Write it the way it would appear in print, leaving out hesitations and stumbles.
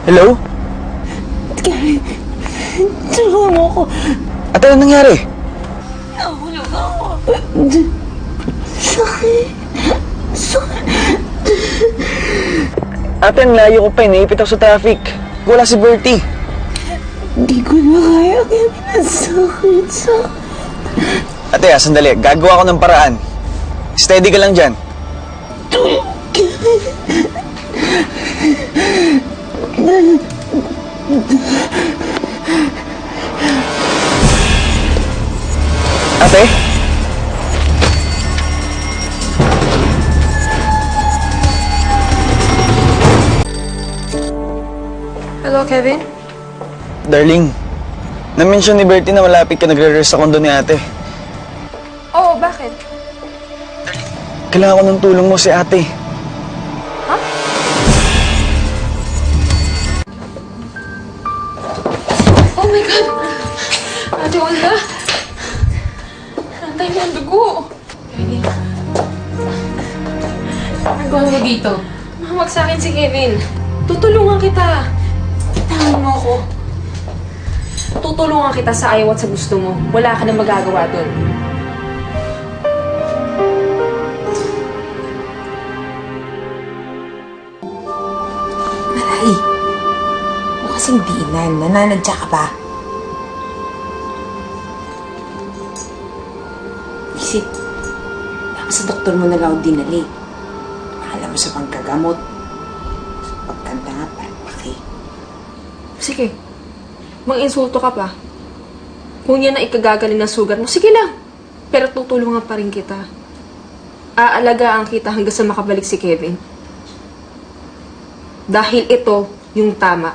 Hello? Kevin, tulungan mo ako. Ate, anong nangyari? Nahulog ako. Sakit. Sakit. Ate, ang layo ko pa. Naipit ako sa traffic. Wala si Bertie. Hindi ko na kaya, Kevin. Ang sakit. Sakit. Ate, sandali. Gagawa ko ng paraan. Steady ka lang dyan. Kevin. Ate? Hello, Kevin? Darling, na-mention ni Bertie na malapit ka nagre-rest sa kondo ni ate. Oo, bakit? Kailangan ko ng tulong mo si ate. Oh my God! Ate Olga! Antay mo ang dugo! Kevin. Ano mo dito? Mahawag sa akin si Kevin. Tutulungan kita. Tahan mo ako. Tutulungan kita sa ayaw at sa gusto mo. Wala ka nang magagawa dun. Maray, mo kasing diinan. Nananadya ka ba? Isip, baka sa doktor mo na lang dinali. Alam mo sa pangkagamot. Pagkanta nga pa, paki. Sige. Mang-insulto ka pa. Kung yan ang ikagagaling ng sugat mo, sige lang. Pero tutulungan pa rin kita. Aalagaan kita hanggang sa makabalik si Kevin. Dahil ito yung tama.